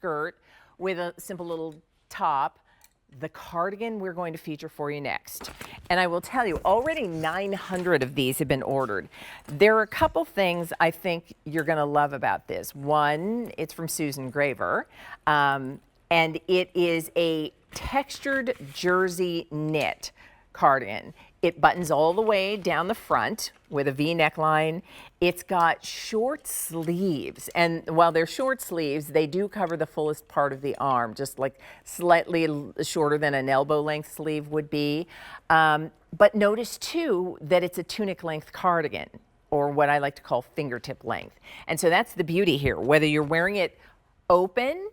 skirt with a simple little top. The cardigan we're going to feature for you next. And I will tell you, already 900 of these have been ordered. There are a couple things I think you're going to love about this. One, it's from Susan Graver, and it is a textured jersey knit cardigan. It buttons all the way down the front with a V neckline. It's got short sleeves, and while they're short sleeves, they do cover the fullest part of the arm, just like slightly shorter than an elbow length sleeve would be. But notice too that it's a tunic length cardigan, or what I like to call fingertip length. And so that's the beauty here, whether you're wearing it open,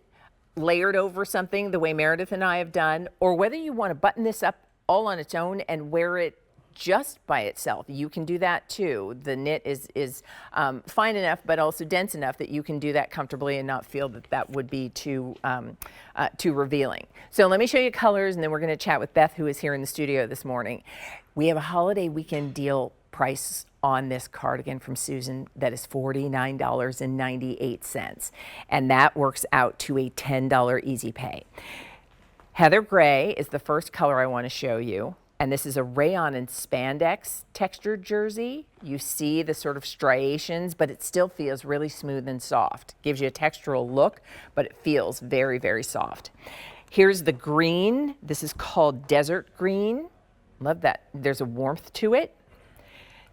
layered over something the way Meredith and I have done, or whether you want to button this up all on its own and wear it just by itself. You can do that too. The knit is fine enough, but also dense enough that you can do that comfortably and not feel that that would be too revealing. So let me show you colors, and then we're going to chat with Beth, who is here in the studio this morning. We have a holiday weekend deal price on this cardigan from Susan that is $49.98, and that works out to a $10 easy pay. Heather Gray is the first color I want to show you, and this is a rayon and spandex textured jersey. You see the sort of striations, but it still feels really smooth and soft. Gives you a textural look, but it feels very, very soft. Here's the green. This is called desert green. Love that. There's a warmth to it.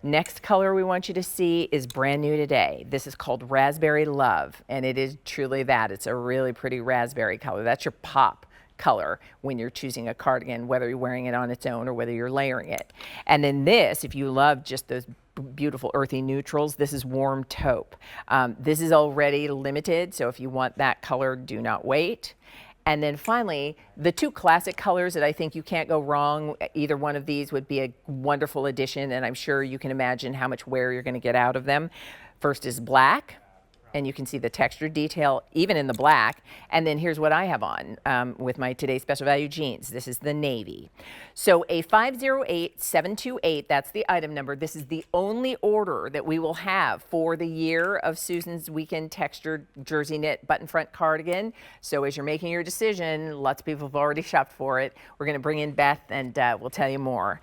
Next color we want you to see is brand new today. This is called Raspberry Love, and it is truly that. It's a really pretty raspberry color. That's your pop color when you're choosing a cardigan, whether you're wearing it on its own or whether you're layering it. And then this, if you love just those beautiful earthy neutrals, this is warm taupe. This is already limited, so if you want that color, do not wait. And then finally, the two classic colors that I think you can't go wrong, either one of these would be a wonderful addition, and I'm sure you can imagine how much wear you're going to get out of them. First is black, and you can see the texture detail even in the black. And then here's what I have on with my Today's Special Value jeans. This is the navy. So a 508728, that's the item number. This is the only order that we will have for the year of Susan's weekend textured jersey knit button front cardigan. So as you're making your decision, lots of people have already shopped for it. We're going to bring in Beth, and we'll tell you more.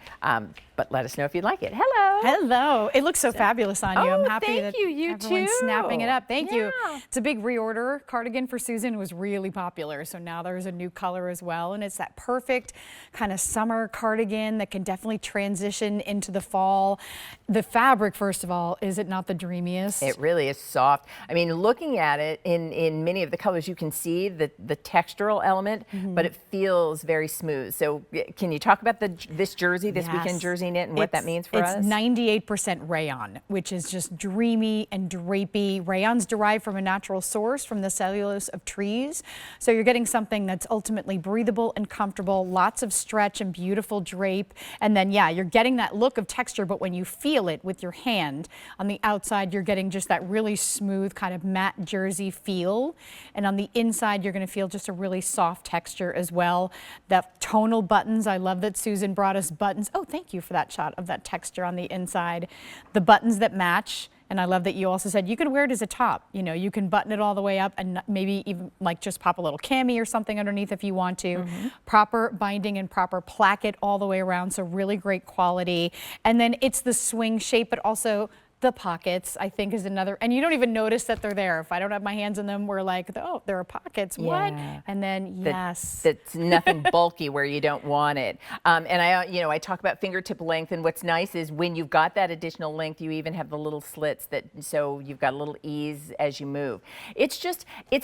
But let us know if you'd like it. Hello. Hello. It looks so fabulous on you. I'm happy that you everyone's too. snapping it up. Thank you. Yeah. It's a big reorder. Cardigan for Susan was really popular, so now there's a new color as well, and it's that perfect kind of summer cardigan that can definitely transition into the fall. The fabric, first of all, is it not the dreamiest? It really is soft. I mean, looking at it in many of the colors, you can see the textural element, but it feels very smooth. So can you talk about this jersey, this weekend jersey knit, and what that means for us? It's 98% rayon, which is just dreamy and drapey. Rayon's derived from a natural source, from the cellulose of trees. So you're getting something that's ultimately breathable and comfortable, lots of stretch and beautiful drape. And then, yeah, you're getting that look of texture, but when you feel it with your hand on the outside, you're getting just that really smooth kind of matte jersey feel. And on the inside, you're going to feel just a really soft texture as well. The tonal buttons, I love that Susan brought us buttons. Oh, thank you for that shot of that texture on the inside. The buttons that match. And I love that you also said you can wear it as a top. You know, you can button it all the way up and maybe even like just pop a little cami or something underneath if you want to. Proper binding and proper placket all the way around, so really great quality. And then it's the swing shape, but also the pockets, I think, is another, and you don't even notice that they're there. If I don't have my hands in them, we're like, oh, there are pockets, what? And then, yes. That's nothing bulky where you don't want it. And I talk about fingertip length, and what's nice is when you've got that additional length, you even have the little slits so you've got a little ease as you move. It's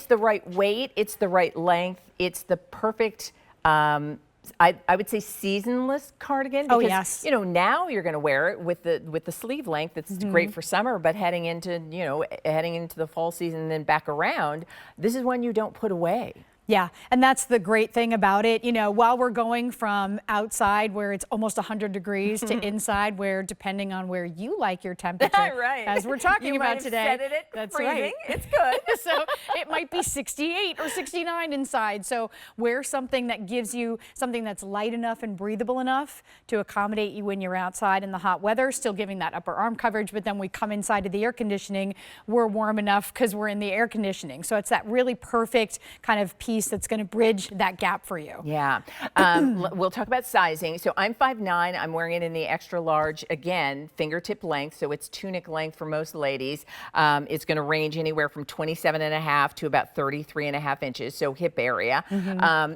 the right weight, it's the right length, it's the perfect, I would say seasonless cardigan, because now you're going to wear it with the sleeve length. It's great for summer, but heading into the fall season and then back around, this is one you don't put away. Yeah, and that's the great thing about it. You know, while we're going from outside where it's almost 100 degrees to inside where, depending on where you like your temperature, right, as we're talking you about might have today, set it at that's freezing. right. It's good. So it might be 68 or 69 inside. So wear something that gives you something that's light enough and breathable enough to accommodate you when you're outside in the hot weather, still giving that upper arm coverage. But then we come inside to the air conditioning, we're warm enough because we're in the air conditioning. So it's that really perfect kind of piece that's going to bridge that gap for you. Yeah. We'll talk about sizing. So I'm 5'9". I'm wearing it in the extra large, again, fingertip length. So it's tunic length for most ladies. It's going to range anywhere from 27.5 to about 33.5 inches. So hip area.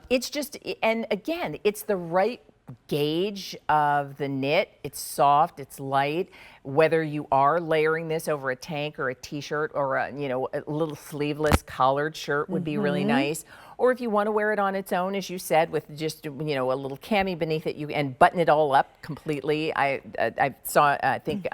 It's just, and again, it's the right gauge of the knit. It's soft, it's light. Whether you are layering this over a tank or a t-shirt or a, you know, a little sleeveless collared shirt would be really nice. Or if you want to wear it on its own, as you said, with just, you know, a little cami beneath it, you and button it all up completely. I saw, I think,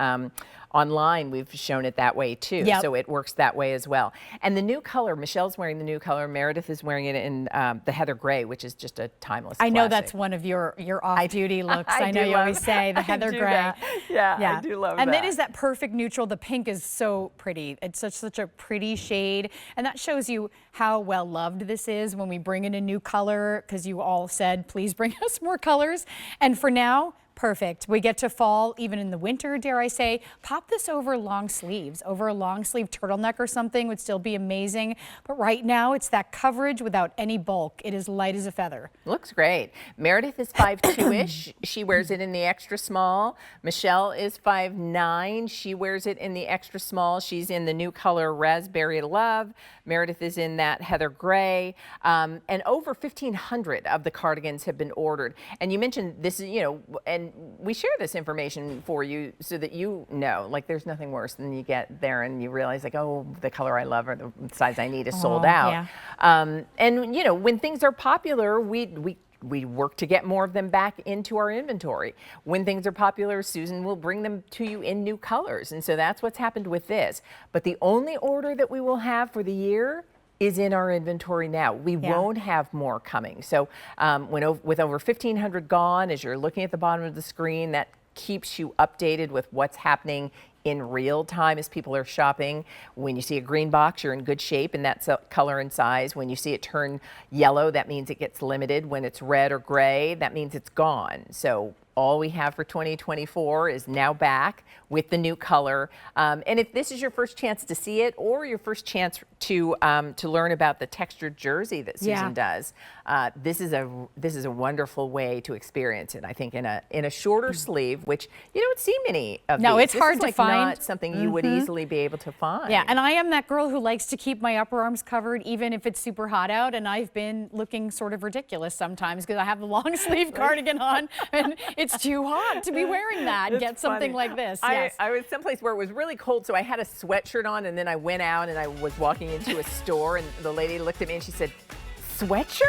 online we've shown it that way too. Yep. So it works that way as well. And the new color, Michelle's wearing the new color. Meredith is wearing it in the heather gray, which is just a timeless I know classic. that's one of your off-duty looks. I know do you always love- say the I heather do gray. that. Yeah, Yeah, I do love and that. it is that perfect neutral. The pink is so pretty. It's such a pretty shade, and that shows you how well loved this is when we bring in a new color, because you all said, please bring us more colors. And for now, perfect. We get to fall, even in the winter, dare I say. Pop this over long sleeves. Over a long sleeve turtleneck or something would still be amazing. But right now, it's that coverage without any bulk. It is light as a feather. Looks great. Meredith is 5'2"-ish. She wears it in the extra small. Michelle is 5'9". She wears it in the extra small. She's in the new color Raspberry Love. Meredith is in that heather gray. And over 1,500 of the cardigans have been ordered. And you mentioned this, you know, and we share this information for you so that you know, like there's nothing worse than you get there and you realize like, oh, the color I love or the size I need is sold out. Yeah. And you know, when things are popular, we work to get more of them back into our inventory. When things are popular, Susan will bring them to you in new colors. And so that's what's happened with this. But the only order that we will have for the year is in our inventory now. We won't have more coming. So with over 1,500 gone, as you're looking at the bottom of the screen, that keeps you updated with what's happening in real time as people are shopping. When you see a green box, you're in good shape, and that's a color and size. When you see it turn yellow, that means it gets limited. When it's red or gray, that means it's gone. So all we have for 2024 is now back with the new color. And if this is your first chance to see it or your first chance to learn about the textured jersey that Susan does, this is a wonderful way to experience it. I think in a shorter sleeve, which you don't see many of. No, these. it's This hard is to like find. Not something you would easily be able to find. Yeah, and I am that girl who likes to keep my upper arms covered even if it's super hot out, and I've been looking sort of ridiculous sometimes because I have the long sleeve cardigan on and it's too hot to be wearing that. It's Get something funny. like this. I was someplace where it was really cold, so I had a sweatshirt on, and then I went out and I was walking into a store, and the lady looked at me and she said, "Sweatshirt?"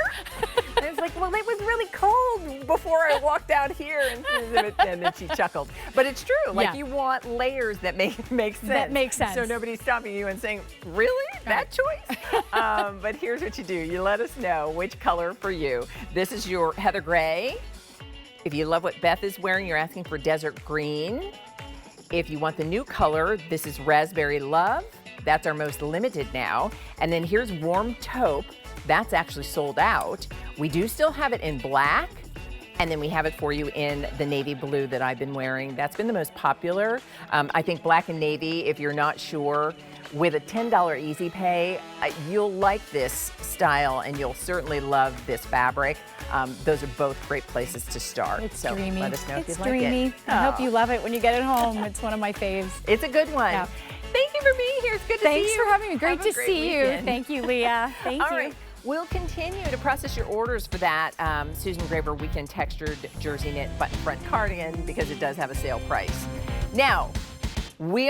And I was like, well, it was really cold before I walked out here. And then she chuckled. But it's true. Like, you want layers that make sense. That makes sense. So nobody's stopping you and saying, really? That choice? But here's what you do. You let us know which color for you. This is your heather gray. If you love what Beth is wearing, you're asking for desert green. If you want the new color, this is Raspberry Love. That's our most limited now. And then here's warm taupe. That's actually sold out. We do still have it in black, and then we have it for you in the navy blue that I've been wearing. That's been the most popular. I think black and navy, if you're not sure, with a $10 easy pay, you'll like this style and you'll certainly love this fabric. Those are both great places to start. It's so dreamy. Let us know if It's you'd dreamy. like it. I hope you love it when you get it home. It's one of my faves. It's a good one. Yeah. Thank you for being here. It's good to see you. Thanks for having me. Great Have to a great see you. weekend. Thank you, Leah. Thank All you. right. We'll continue to process your orders for that Susan Graver Weekend Textured Jersey Knit Button Front Cardigan because it does have a sale price. Now, we